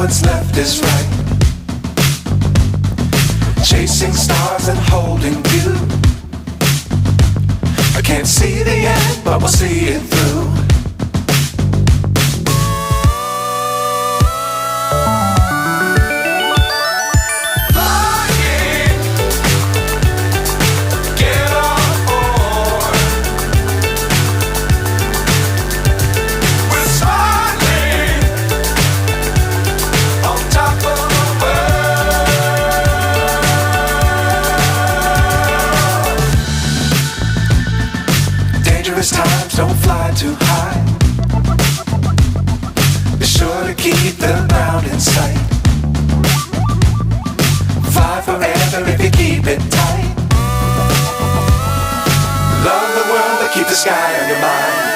what's left is right. Chasing stars and holding you. I can't see the end, but we'll see it through. Times don't fly too high. Be sure to keep the ground in sight. Fly forever if you keep it tight. Love the world but keep the sky on your mind.